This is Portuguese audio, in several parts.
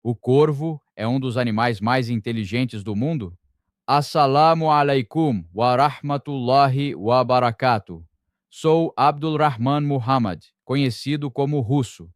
O corvo é um dos animais mais inteligentes do mundo? Assalamu alaikum wa rahmatullahi wa barakatuh. Sou Abdul Rahman Muhammad, conhecido como Russo.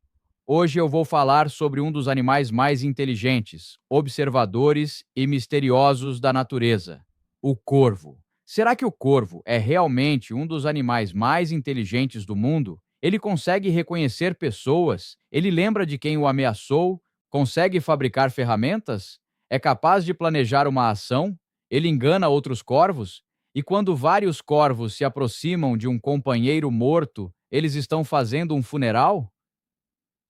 Hoje eu vou falar sobre um dos animais mais inteligentes, observadores e misteriosos da natureza: o corvo. Será que o corvo é realmente um dos animais mais inteligentes do mundo? Ele consegue reconhecer pessoas? Ele lembra de quem o ameaçou? Consegue fabricar ferramentas? É capaz de planejar uma ação? Ele engana outros corvos? E quando vários corvos se aproximam de um companheiro morto, eles estão fazendo um funeral?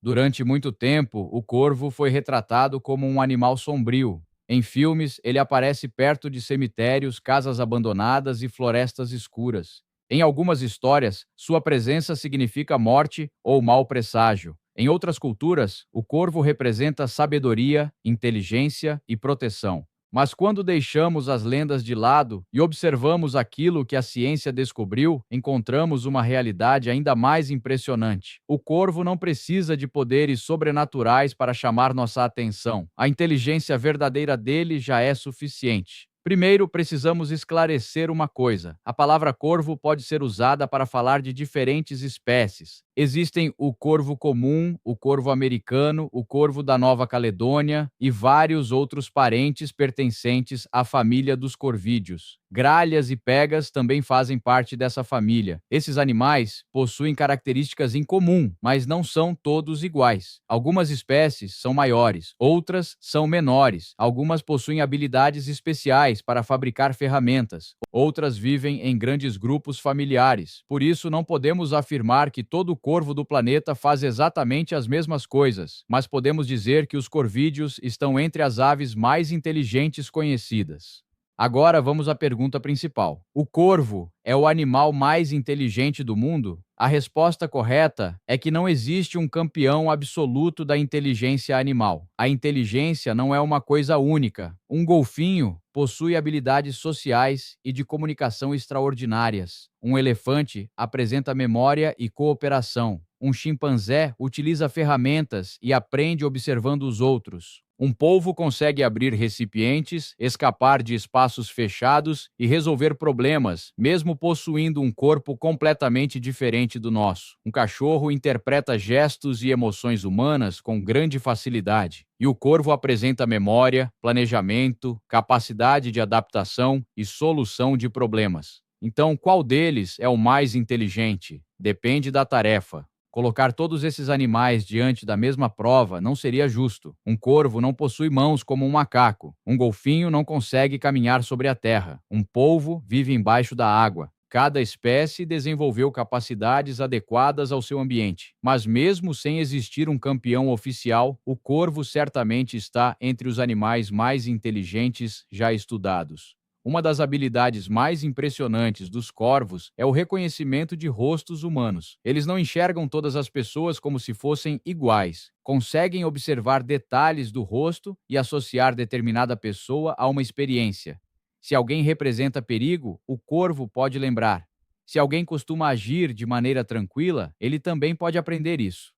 Durante muito tempo, o corvo foi retratado como um animal sombrio. Em filmes, ele aparece perto de cemitérios, casas abandonadas e florestas escuras. Em algumas histórias, sua presença significa morte ou mau presságio. Em outras culturas, o corvo representa sabedoria, inteligência e proteção. Mas quando deixamos as lendas de lado e observamos aquilo que a ciência descobriu, encontramos uma realidade ainda mais impressionante. O corvo não precisa de poderes sobrenaturais para chamar nossa atenção. A inteligência verdadeira dele já é suficiente. Primeiro, precisamos esclarecer uma coisa. A palavra corvo pode ser usada para falar de diferentes espécies. Existem o corvo comum, o corvo americano, o corvo da Nova Caledônia e vários outros parentes pertencentes à família dos corvídeos. Gralhas e pegas também fazem parte dessa família. Esses animais possuem características em comum, mas não são todos iguais. Algumas espécies são maiores, outras são menores. Algumas possuem habilidades especiais para fabricar ferramentas. Outras vivem em grandes grupos familiares. Por isso, não podemos afirmar que todo corvo do planeta faz exatamente as mesmas coisas, mas podemos dizer que os corvídeos estão entre as aves mais inteligentes conhecidas. Agora vamos à pergunta principal. O corvo é o animal mais inteligente do mundo? A resposta correta é que não existe um campeão absoluto da inteligência animal. A inteligência não é uma coisa única. Um golfinho possui habilidades sociais e de comunicação extraordinárias. Um elefante apresenta memória e cooperação. Um chimpanzé utiliza ferramentas e aprende observando os outros. Um polvo consegue abrir recipientes, escapar de espaços fechados e resolver problemas, mesmo possuindo um corpo completamente diferente do nosso. Um cachorro interpreta gestos e emoções humanas com grande facilidade. E o corvo apresenta memória, planejamento, capacidade de adaptação e solução de problemas. Então, qual deles é o mais inteligente? Depende da tarefa. Colocar todos esses animais diante da mesma prova não seria justo. Um corvo não possui mãos como um macaco. Um golfinho não consegue caminhar sobre a terra. Um polvo vive embaixo da água. Cada espécie desenvolveu capacidades adequadas ao seu ambiente. Mas mesmo sem existir um campeão oficial, o corvo certamente está entre os animais mais inteligentes já estudados. Uma das habilidades mais impressionantes dos corvos é o reconhecimento de rostos humanos. Eles não enxergam todas as pessoas como se fossem iguais. Conseguem observar detalhes do rosto e associar determinada pessoa a uma experiência. Se alguém representa perigo, o corvo pode lembrar. Se alguém costuma agir de maneira tranquila, ele também pode aprender isso.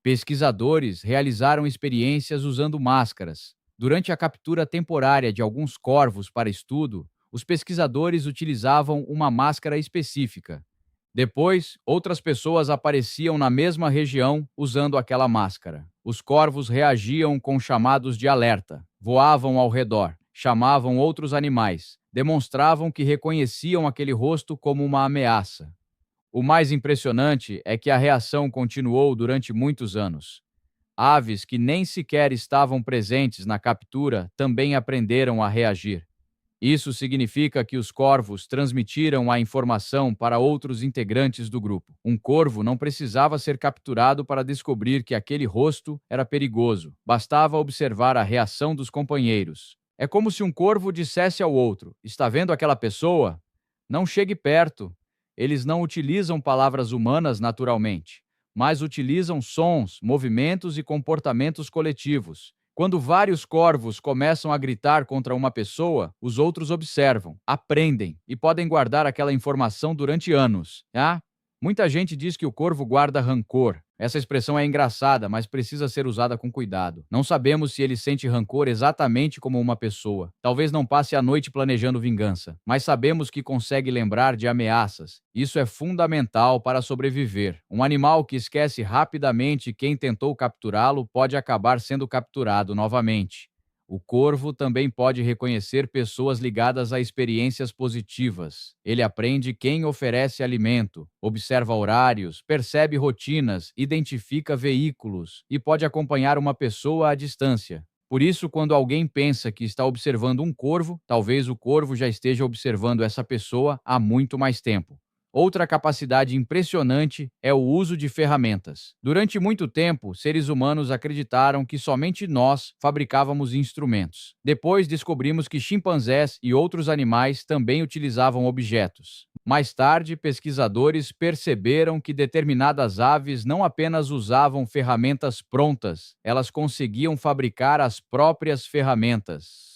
Pesquisadores realizaram experiências usando máscaras. Durante a captura temporária de alguns corvos para estudo, os pesquisadores utilizavam uma máscara específica. Depois, outras pessoas apareciam na mesma região usando aquela máscara. Os corvos reagiam com chamados de alerta, voavam ao redor, chamavam outros animais, demonstravam que reconheciam aquele rosto como uma ameaça. O mais impressionante é que a reação continuou durante muitos anos. Aves que nem sequer estavam presentes na captura também aprenderam a reagir. Isso significa que os corvos transmitiram a informação para outros integrantes do grupo. Um corvo não precisava ser capturado para descobrir que aquele rosto era perigoso. Bastava observar a reação dos companheiros. É como se um corvo dissesse ao outro: "Está vendo aquela pessoa? Não chegue perto." Eles não utilizam palavras humanas naturalmente, mas utilizam sons, movimentos e comportamentos coletivos. Quando vários corvos começam a gritar contra uma pessoa, os outros observam, aprendem e podem guardar aquela informação durante anos. Muita gente diz que o corvo guarda rancor, Essa expressão é engraçada, mas precisa ser usada com cuidado. Não sabemos se ele sente rancor exatamente como uma pessoa. Talvez não passe a noite planejando vingança, mas sabemos que consegue lembrar de ameaças. Isso é fundamental para sobreviver. Um animal que esquece rapidamente quem tentou capturá-lo pode acabar sendo capturado novamente. O corvo também pode reconhecer pessoas ligadas a experiências positivas. Ele aprende quem oferece alimento, observa horários, percebe rotinas, identifica veículos e pode acompanhar uma pessoa à distância. Por isso, quando alguém pensa que está observando um corvo, talvez o corvo já esteja observando essa pessoa há muito mais tempo. Outra capacidade impressionante é o uso de ferramentas. Durante muito tempo, seres humanos acreditaram que somente nós fabricávamos instrumentos. Depois descobrimos que chimpanzés e outros animais também utilizavam objetos. Mais tarde, pesquisadores perceberam que determinadas aves não apenas usavam ferramentas prontas, elas conseguiam fabricar as próprias ferramentas.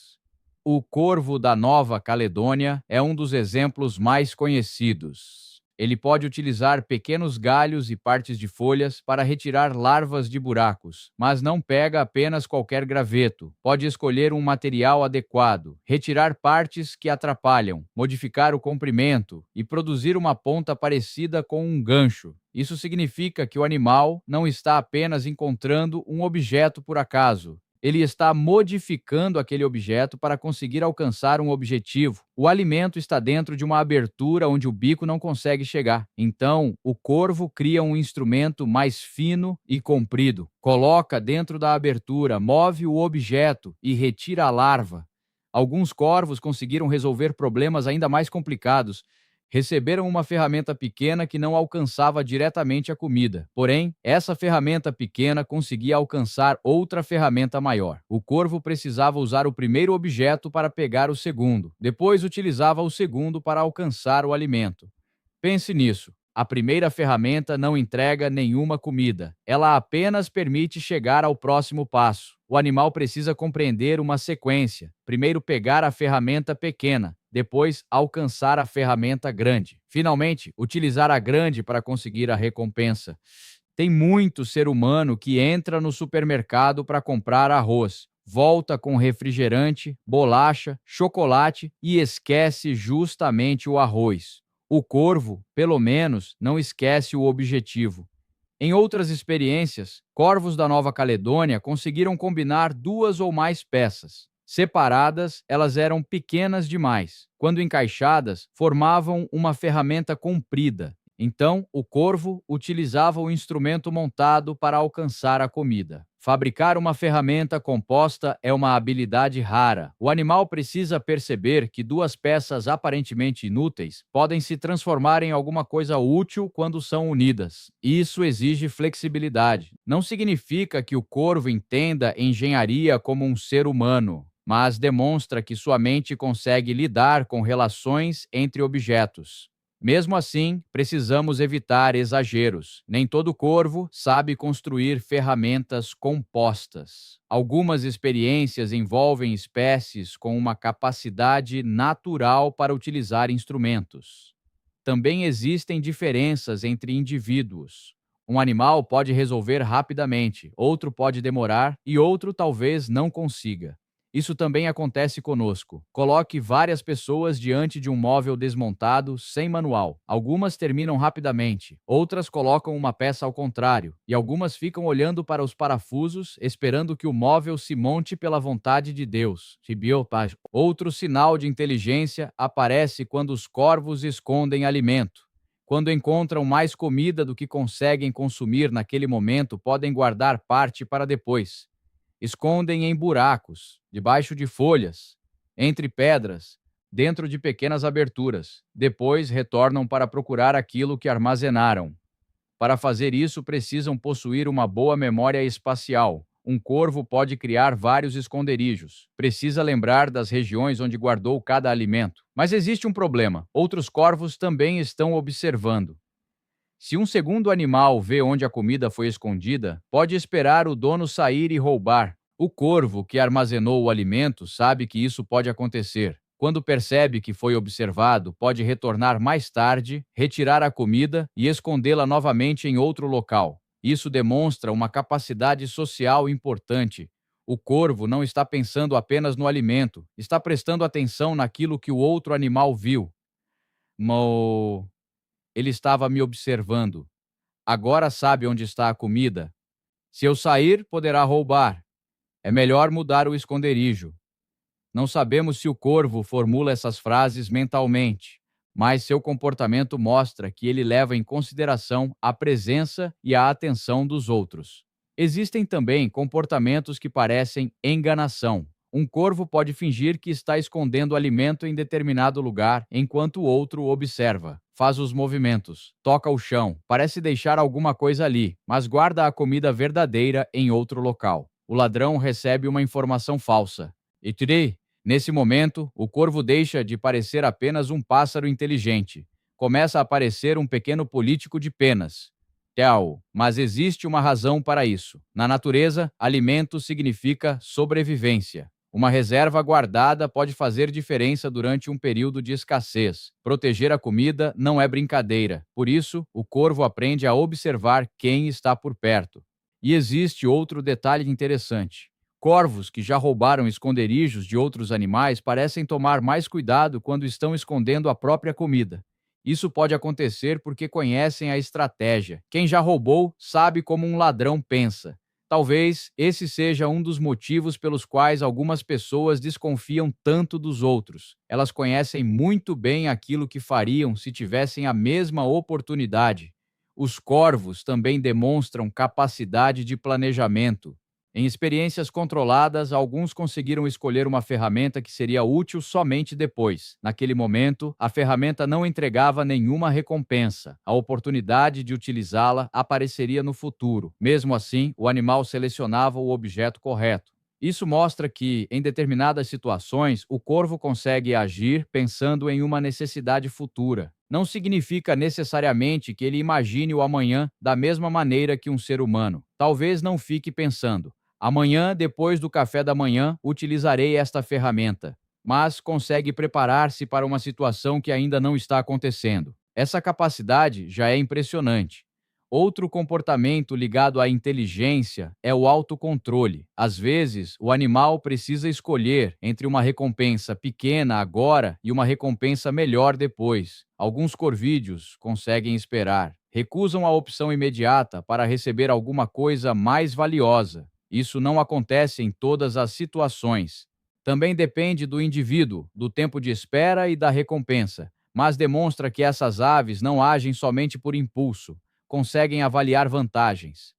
O corvo da Nova Caledônia é um dos exemplos mais conhecidos. Ele pode utilizar pequenos galhos e partes de folhas para retirar larvas de buracos, mas não pega apenas qualquer graveto. Pode escolher um material adequado, retirar partes que atrapalham, modificar o comprimento e produzir uma ponta parecida com um gancho. Isso significa que o animal não está apenas encontrando um objeto por acaso. Ele está modificando aquele objeto para conseguir alcançar um objetivo. O alimento está dentro de uma abertura onde o bico não consegue chegar. Então, o corvo cria um instrumento mais fino e comprido. Coloca dentro da abertura, move o objeto e retira a larva. Alguns corvos conseguiram resolver problemas ainda mais complicados. Receberam uma ferramenta pequena que não alcançava diretamente a comida. Porém, essa ferramenta pequena conseguia alcançar outra ferramenta maior. O corvo precisava usar o primeiro objeto para pegar o segundo. Depois utilizava o segundo para alcançar o alimento. Pense nisso. A primeira ferramenta não entrega nenhuma comida. Ela apenas permite chegar ao próximo passo. O animal precisa compreender uma sequência. Primeiro pegar a ferramenta pequena, depois alcançar a ferramenta grande. Finalmente, utilizar a grande para conseguir a recompensa. Tem muito ser humano que entra no supermercado para comprar arroz, volta com refrigerante, bolacha, chocolate e esquece justamente o arroz. O corvo, pelo menos, não esquece o objetivo. Em outras experiências, corvos da Nova Caledônia conseguiram combinar duas ou mais peças. Separadas, elas eram pequenas demais. Quando encaixadas, formavam uma ferramenta comprida. Então, o corvo utilizava o instrumento montado para alcançar a comida. Fabricar uma ferramenta composta é uma habilidade rara. O animal precisa perceber que duas peças aparentemente inúteis podem se transformar em alguma coisa útil quando são unidas. Isso exige flexibilidade. Não significa que o corvo entenda engenharia como um ser humano, mas demonstra que sua mente consegue lidar com relações entre objetos. Mesmo assim, precisamos evitar exageros. Nem todo corvo sabe construir ferramentas compostas. Algumas experiências envolvem espécies com uma capacidade natural para utilizar instrumentos. Também existem diferenças entre indivíduos. Um animal pode resolver rapidamente, outro pode demorar e outro talvez não consiga. Isso também acontece conosco. Coloque várias pessoas diante de um móvel desmontado sem manual. Algumas terminam rapidamente, outras colocam uma peça ao contrário, e algumas ficam olhando para os parafusos, esperando que o móvel se monte pela vontade de Deus. Outro sinal de inteligência aparece quando os corvos escondem alimento. Quando encontram mais comida do que conseguem consumir naquele momento, podem guardar parte para depois. Escondem em buracos, debaixo de folhas, entre pedras, dentro de pequenas aberturas. Depois retornam para procurar aquilo que armazenaram. Para fazer isso, precisam possuir uma boa memória espacial. Um corvo pode criar vários esconderijos. Precisa lembrar das regiões onde guardou cada alimento. Mas existe um problema. Outros corvos também estão observando. Se um segundo animal vê onde a comida foi escondida, pode esperar o dono sair e roubar. O corvo que armazenou o alimento sabe que isso pode acontecer. Quando percebe que foi observado, pode retornar mais tarde, retirar a comida e escondê-la novamente em outro local. Isso demonstra uma capacidade social importante. O corvo não está pensando apenas no alimento, está prestando atenção naquilo que o outro animal viu. Mo, ele estava me observando. Agora sabe onde está a comida. Se eu sair, poderá roubar. É melhor mudar o esconderijo. Não sabemos se o corvo formula essas frases mentalmente, mas seu comportamento mostra que ele leva em consideração a presença e a atenção dos outros. Existem também comportamentos que parecem enganação. Um corvo pode fingir que está escondendo alimento em determinado lugar enquanto o outro observa. Faz os movimentos, toca o chão, parece deixar alguma coisa ali, mas guarda a comida verdadeira em outro local. O ladrão recebe uma informação falsa. E Tri, nesse momento, o corvo deixa de parecer apenas um pássaro inteligente. Começa a parecer um pequeno político de penas. Tchau, mas existe uma razão para isso. Na natureza, alimento significa sobrevivência. Uma reserva guardada pode fazer diferença durante um período de escassez. Proteger a comida não é brincadeira. Por isso, o corvo aprende a observar quem está por perto. E existe outro detalhe interessante. Corvos que já roubaram esconderijos de outros animais parecem tomar mais cuidado quando estão escondendo a própria comida. Isso pode acontecer porque conhecem a estratégia. Quem já roubou sabe como um ladrão pensa. Talvez esse seja um dos motivos pelos quais algumas pessoas desconfiam tanto dos outros. Elas conhecem muito bem aquilo que fariam se tivessem a mesma oportunidade. Os corvos também demonstram capacidade de planejamento. Em experiências controladas, alguns conseguiram escolher uma ferramenta que seria útil somente depois. Naquele momento, a ferramenta não entregava nenhuma recompensa. A oportunidade de utilizá-la apareceria no futuro. Mesmo assim, o animal selecionava o objeto correto. Isso mostra que, em determinadas situações, o corvo consegue agir pensando em uma necessidade futura. Não significa necessariamente que ele imagine o amanhã da mesma maneira que um ser humano. Talvez não fique pensando: amanhã, depois do café da manhã, utilizarei esta ferramenta, mas consegue preparar-se para uma situação que ainda não está acontecendo. Essa capacidade já é impressionante. Outro comportamento ligado à inteligência é o autocontrole. Às vezes, o animal precisa escolher entre uma recompensa pequena agora e uma recompensa melhor depois. Alguns corvídeos conseguem esperar, recusam a opção imediata para receber alguma coisa mais valiosa. Isso não acontece em todas as situações. Também depende do indivíduo, do tempo de espera e da recompensa, mas demonstra que essas aves não agem somente por impulso, conseguem avaliar vantagens.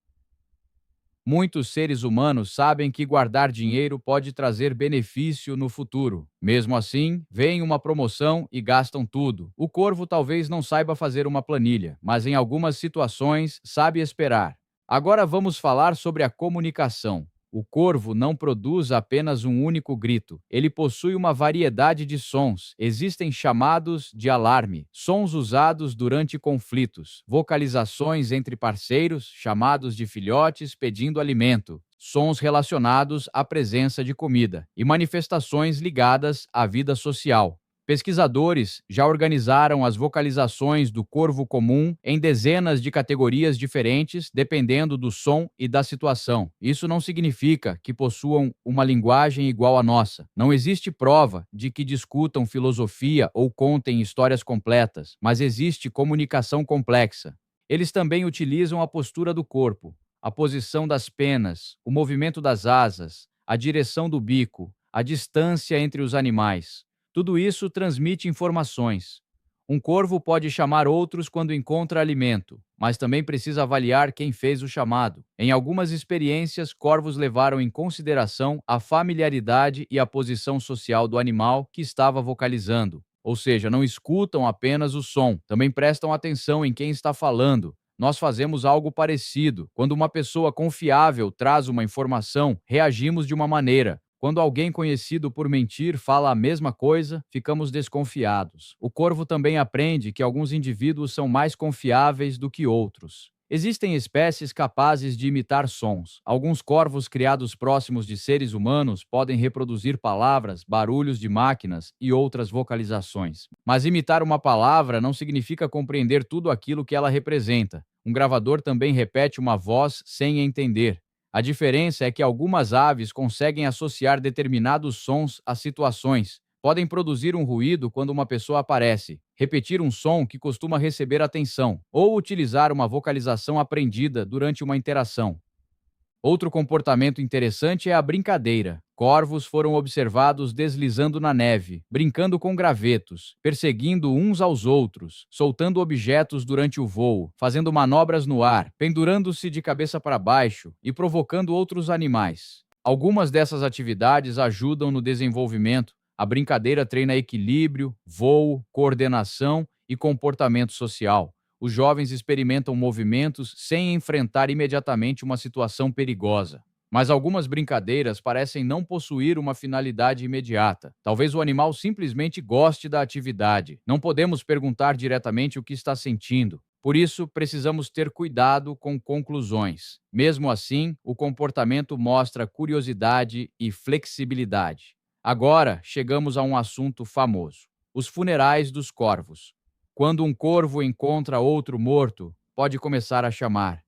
Muitos seres humanos sabem que guardar dinheiro pode trazer benefício no futuro. Mesmo assim, veem uma promoção e gastam tudo. O corvo talvez não saiba fazer uma planilha, mas em algumas situações sabe esperar. Agora vamos falar sobre a comunicação. O corvo não produz apenas um único grito. Ele possui uma variedade de sons. Existem chamados de alarme, sons usados durante conflitos, vocalizações entre parceiros, chamados de filhotes pedindo alimento, sons relacionados à presença de comida e manifestações ligadas à vida social. Pesquisadores já organizaram as vocalizações do corvo comum em dezenas de categorias diferentes, dependendo do som e da situação. Isso não significa que possuam uma linguagem igual à nossa. Não existe prova de que discutam filosofia ou contem histórias completas, mas existe comunicação complexa. Eles também utilizam a postura do corpo, a posição das penas, o movimento das asas, a direção do bico, a distância entre os animais. Tudo isso transmite informações. Um corvo pode chamar outros quando encontra alimento, mas também precisa avaliar quem fez o chamado. Em algumas experiências, corvos levaram em consideração a familiaridade e a posição social do animal que estava vocalizando. Ou seja, não escutam apenas o som, também prestam atenção em quem está falando. Nós fazemos algo parecido. Quando uma pessoa confiável traz uma informação, reagimos de uma maneira. Quando alguém conhecido por mentir fala a mesma coisa, ficamos desconfiados. O corvo também aprende que alguns indivíduos são mais confiáveis do que outros. Existem espécies capazes de imitar sons. Alguns corvos criados próximos de seres humanos podem reproduzir palavras, barulhos de máquinas e outras vocalizações. Mas imitar uma palavra não significa compreender tudo aquilo que ela representa. Um gravador também repete uma voz sem entender. A diferença é que algumas aves conseguem associar determinados sons a situações. Podem produzir um ruído quando uma pessoa aparece, repetir um som que costuma receber atenção, ou utilizar uma vocalização aprendida durante uma interação. Outro comportamento interessante é a brincadeira. Corvos foram observados deslizando na neve, brincando com gravetos, perseguindo uns aos outros, soltando objetos durante o voo, fazendo manobras no ar, pendurando-se de cabeça para baixo e provocando outros animais. Algumas dessas atividades ajudam no desenvolvimento. A brincadeira treina equilíbrio, voo, coordenação e comportamento social. Os jovens experimentam movimentos sem enfrentar imediatamente uma situação perigosa. Mas algumas brincadeiras parecem não possuir uma finalidade imediata. Talvez o animal simplesmente goste da atividade. Não podemos perguntar diretamente o que está sentindo. Por isso, precisamos ter cuidado com conclusões. Mesmo assim, o comportamento mostra curiosidade e flexibilidade. Agora, chegamos a um assunto famoso: os funerais dos corvos. Quando um corvo encontra outro morto, pode começar a chamar.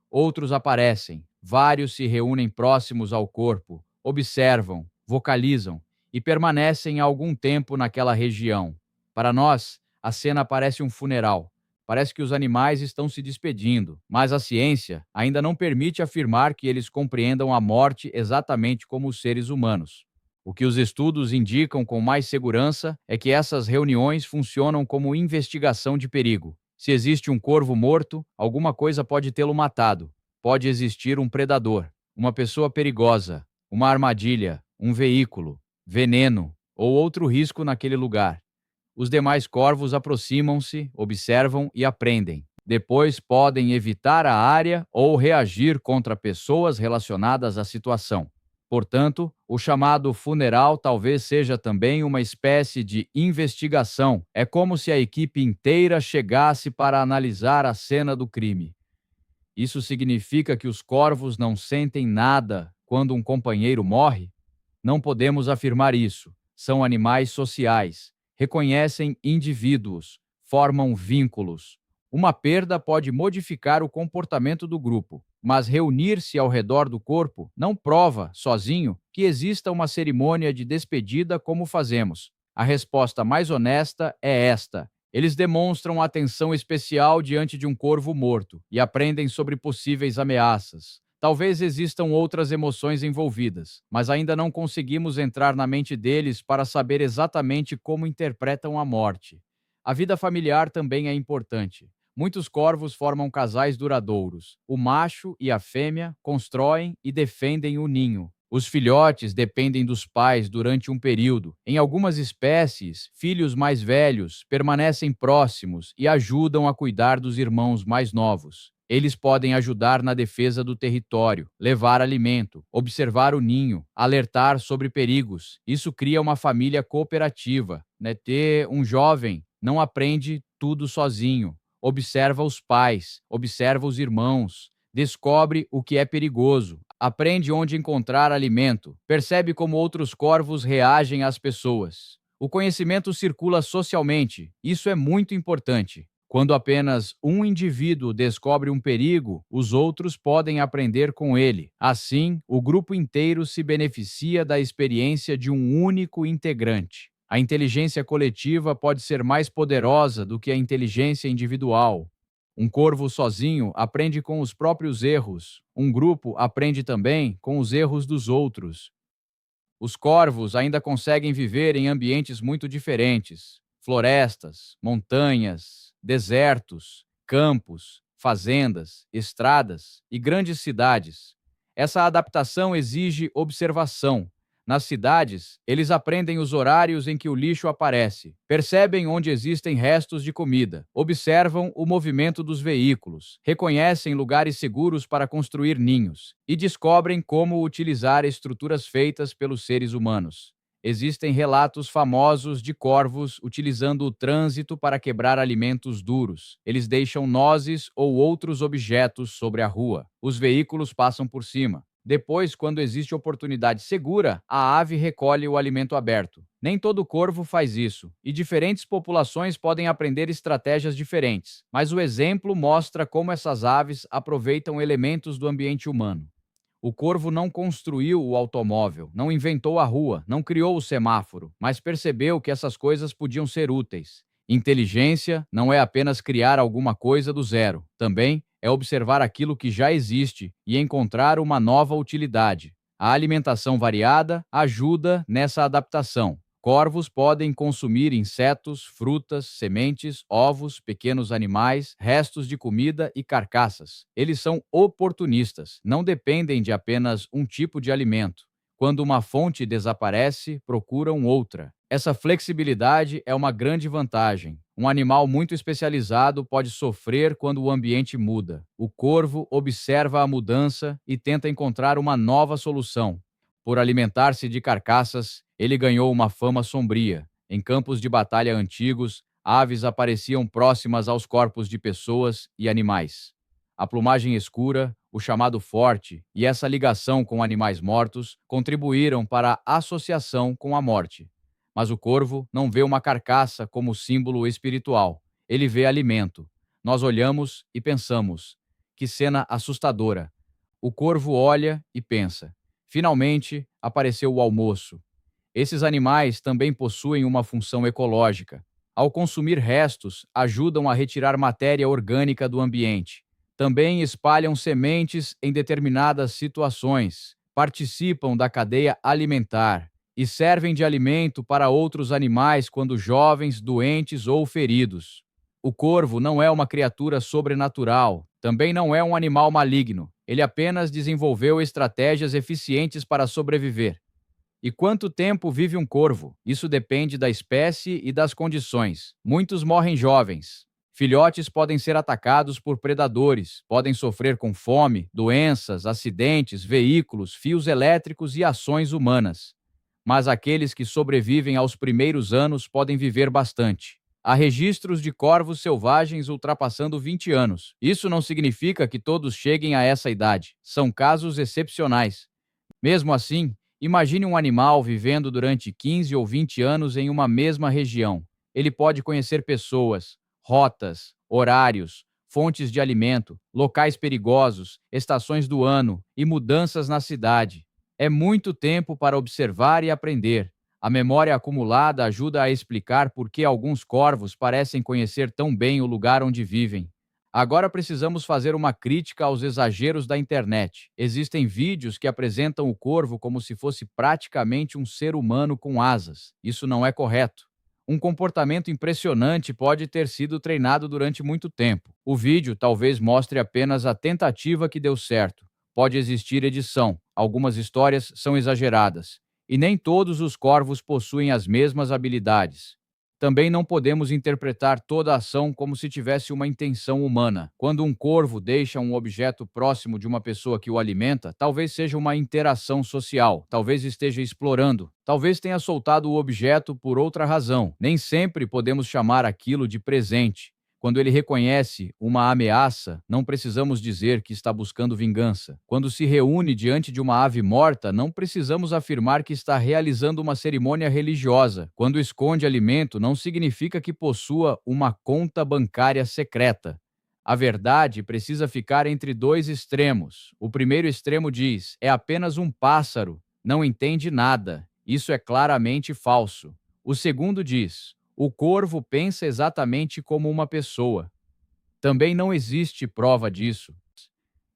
Outros aparecem, vários se reúnem próximos ao corpo, observam, vocalizam e permanecem algum tempo naquela região. Para nós, a cena parece um funeral. Parece que os animais estão se despedindo, mas a ciência ainda não permite afirmar que eles compreendam a morte exatamente como os seres humanos. O que os estudos indicam com mais segurança é que essas reuniões funcionam como investigação de perigo. Se existe um corvo morto, alguma coisa pode tê-lo matado. Pode existir um predador, uma pessoa perigosa, uma armadilha, um veículo, veneno ou outro risco naquele lugar. Os demais corvos aproximam-se, observam e aprendem. Depois podem evitar a área ou reagir contra pessoas relacionadas à situação. Portanto, o chamado funeral talvez seja também uma espécie de investigação. É como se a equipe inteira chegasse para analisar a cena do crime. Isso significa que os corvos não sentem nada quando um companheiro morre? Não podemos afirmar isso. São animais sociais, reconhecem indivíduos, formam vínculos. Uma perda pode modificar o comportamento do grupo, mas reunir-se ao redor do corpo não prova, sozinho, que exista uma cerimônia de despedida como fazemos. A resposta mais honesta é esta: eles demonstram atenção especial diante de um corvo morto e aprendem sobre possíveis ameaças. Talvez existam outras emoções envolvidas, mas ainda não conseguimos entrar na mente deles para saber exatamente como interpretam a morte. A vida familiar também é importante. Muitos corvos formam casais duradouros. O macho e a fêmea constroem e defendem o ninho. Os filhotes dependem dos pais durante um período. Em algumas espécies, filhos mais velhos permanecem próximos e ajudam a cuidar dos irmãos mais novos. Eles podem ajudar na defesa do território, levar alimento, observar o ninho, alertar sobre perigos. Isso cria uma família cooperativa, né? Ter um jovem não aprende tudo sozinho. Observa os pais, observa os irmãos, descobre o que é perigoso, aprende onde encontrar alimento, percebe como outros corvos reagem às pessoas. O conhecimento circula socialmente, isso é muito importante. Quando apenas um indivíduo descobre um perigo, os outros podem aprender com ele. Assim, o grupo inteiro se beneficia da experiência de um único integrante. A inteligência coletiva pode ser mais poderosa do que a inteligência individual. Um corvo sozinho aprende com os próprios erros. Um grupo aprende também com os erros dos outros. Os corvos ainda conseguem viver em ambientes muito diferentes: florestas, montanhas, desertos, campos, fazendas, estradas e grandes cidades. Essa adaptação exige observação. Nas cidades, eles aprendem os horários em que o lixo aparece, percebem onde existem restos de comida, observam o movimento dos veículos, reconhecem lugares seguros para construir ninhos e descobrem como utilizar estruturas feitas pelos seres humanos. Existem relatos famosos de corvos utilizando o trânsito para quebrar alimentos duros. Eles deixam nozes ou outros objetos sobre a rua. Os veículos passam por cima. Depois, quando existe oportunidade segura, a ave recolhe o alimento aberto. Nem todo corvo faz isso, e diferentes populações podem aprender estratégias diferentes, mas o exemplo mostra como essas aves aproveitam elementos do ambiente humano. O corvo não construiu o automóvel, não inventou a rua, não criou o semáforo, mas percebeu que essas coisas podiam ser úteis. Inteligência não é apenas criar alguma coisa do zero, também é observar aquilo que já existe e encontrar uma nova utilidade. A alimentação variada ajuda nessa adaptação. Corvos podem consumir insetos, frutas, sementes, ovos, pequenos animais, restos de comida e carcaças. Eles são oportunistas, não dependem de apenas um tipo de alimento. Quando uma fonte desaparece, procuram outra. Essa flexibilidade é uma grande vantagem. Um animal muito especializado pode sofrer quando o ambiente muda. O corvo observa a mudança e tenta encontrar uma nova solução. Por alimentar-se de carcaças, ele ganhou uma fama sombria. Em campos de batalha antigos, aves apareciam próximas aos corpos de pessoas e animais. A plumagem escura, o chamado forte e essa ligação com animais mortos contribuíram para a associação com a morte. Mas o corvo não vê uma carcaça como símbolo espiritual. Ele vê alimento. Nós olhamos e pensamos: que cena assustadora. O corvo olha e pensa: finalmente apareceu o almoço. Esses animais também possuem uma função ecológica. Ao consumir restos, ajudam a retirar matéria orgânica do ambiente. Também espalham sementes em determinadas situações, participam da cadeia alimentar e servem de alimento para outros animais quando jovens, doentes ou feridos. O corvo não é uma criatura sobrenatural, também não é um animal maligno. Ele apenas desenvolveu estratégias eficientes para sobreviver. E quanto tempo vive um corvo? Isso depende da espécie e das condições. Muitos morrem jovens. Filhotes podem ser atacados por predadores, podem sofrer com fome, doenças, acidentes, veículos, fios elétricos e ações humanas. Mas aqueles que sobrevivem aos primeiros anos podem viver bastante. Há registros de corvos selvagens ultrapassando 20 anos. Isso não significa que todos cheguem a essa idade. São casos excepcionais. Mesmo assim, imagine um animal vivendo durante 15 ou 20 anos em uma mesma região. Ele pode conhecer pessoas, rotas, horários, fontes de alimento, locais perigosos, estações do ano e mudanças na cidade. É muito tempo para observar e aprender. A memória acumulada ajuda a explicar por que alguns corvos parecem conhecer tão bem o lugar onde vivem. Agora precisamos fazer uma crítica aos exageros da internet. Existem vídeos que apresentam o corvo como se fosse praticamente um ser humano com asas. Isso não é correto. Um comportamento impressionante pode ter sido treinado durante muito tempo. O vídeo talvez mostre apenas a tentativa que deu certo. Pode existir edição. Algumas histórias são exageradas. E nem todos os corvos possuem as mesmas habilidades. Também não podemos interpretar toda a ação como se tivesse uma intenção humana. Quando um corvo deixa um objeto próximo de uma pessoa que o alimenta, talvez seja uma interação social, talvez esteja explorando, talvez tenha soltado o objeto por outra razão. Nem sempre podemos chamar aquilo de presente. Quando ele reconhece uma ameaça, não precisamos dizer que está buscando vingança. Quando se reúne diante de uma ave morta, não precisamos afirmar que está realizando uma cerimônia religiosa. Quando esconde alimento, não significa que possua uma conta bancária secreta. A verdade precisa ficar entre dois extremos. O primeiro extremo diz: é apenas um pássaro, não entende nada. Isso é claramente falso. O segundo diz: o corvo pensa exatamente como uma pessoa. Também não existe prova disso.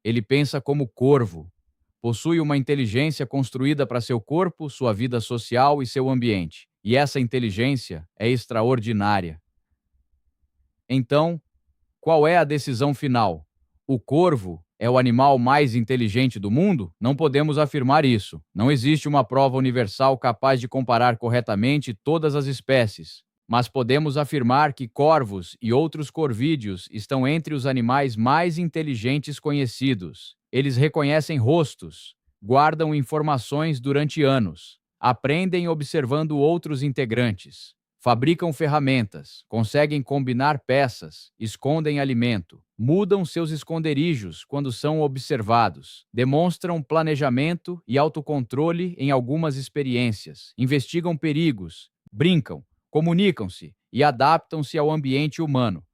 Ele pensa como corvo. Possui uma inteligência construída para seu corpo, sua vida social e seu ambiente. E essa inteligência é extraordinária. Então, qual é a decisão final? O corvo é o animal mais inteligente do mundo? Não podemos afirmar isso. Não existe uma prova universal capaz de comparar corretamente todas as espécies. Mas podemos afirmar que corvos e outros corvídeos estão entre os animais mais inteligentes conhecidos. Eles reconhecem rostos, guardam informações durante anos, aprendem observando outros integrantes, Fabricam ferramentas, conseguem combinar peças, escondem alimento, mudam seus esconderijos quando são observados, demonstram planejamento e autocontrole em algumas experiências, investigam perigos, brincam, comunicam-se e adaptam-se ao ambiente humano.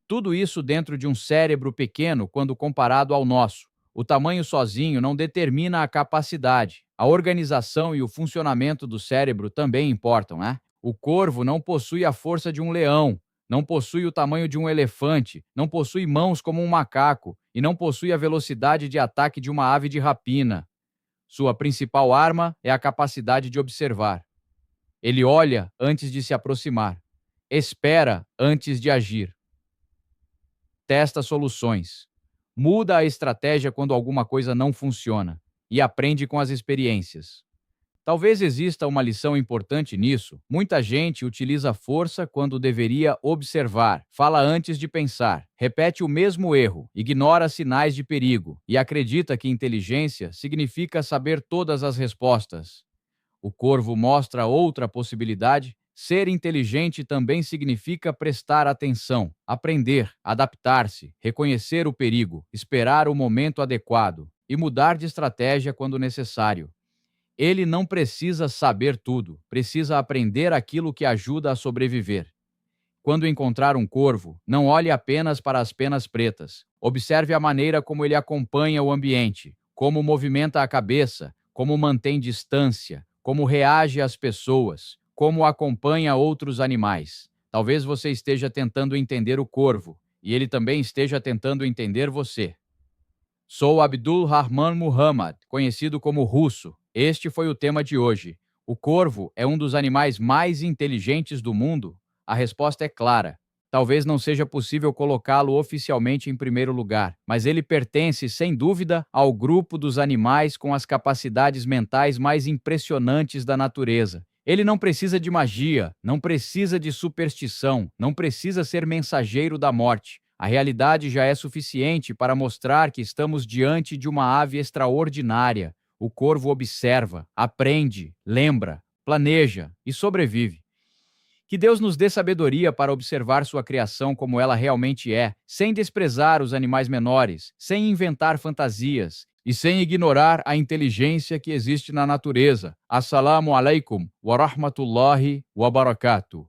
Tudo isso dentro de um cérebro pequeno quando comparado ao nosso. O tamanho sozinho não determina a capacidade. A organização e o funcionamento do cérebro também importam, né? O corvo não possui a força de um leão, não possui o tamanho de um elefante, não possui mãos como um macaco e não possui a velocidade de ataque de uma ave de rapina. Sua principal arma é a capacidade de observar. Ele olha antes de se aproximar, espera antes de agir, testa soluções, muda a estratégia quando alguma coisa não funciona e aprende com as experiências. Talvez exista uma lição importante nisso. Muita gente utiliza força quando deveria observar, fala antes de pensar, repete o mesmo erro, ignora sinais de perigo e acredita que inteligência significa saber todas as respostas. O corvo mostra outra possibilidade. Ser inteligente também significa prestar atenção, aprender, adaptar-se, reconhecer o perigo, esperar o momento adequado e mudar de estratégia quando necessário. Ele não precisa saber tudo, precisa aprender aquilo que ajuda a sobreviver. Quando encontrar um corvo, não olhe apenas para as penas pretas. Observe a maneira como ele acompanha o ambiente, como movimenta a cabeça, como mantém distância, como reage às pessoas, como acompanha outros animais. Talvez você esteja tentando entender o corvo, e ele também esteja tentando entender você. Sou Abdul Rahman Muhammad, conhecido como Russo. Este foi o tema de hoje. O corvo é um dos animais mais inteligentes do mundo? A resposta é clara. Talvez não seja possível colocá-lo oficialmente em primeiro lugar, mas ele pertence, sem dúvida, ao grupo dos animais com as capacidades mentais mais impressionantes da natureza. Ele não precisa de magia, não precisa de superstição, não precisa ser mensageiro da morte. A realidade já é suficiente para mostrar que estamos diante de uma ave extraordinária. O corvo observa, aprende, lembra, planeja e sobrevive. Que Deus nos dê sabedoria para observar sua criação como ela realmente é, sem desprezar os animais menores, sem inventar fantasias e sem ignorar a inteligência que existe na natureza. Assalamu alaikum wa rahmatullahi wa barakatuh.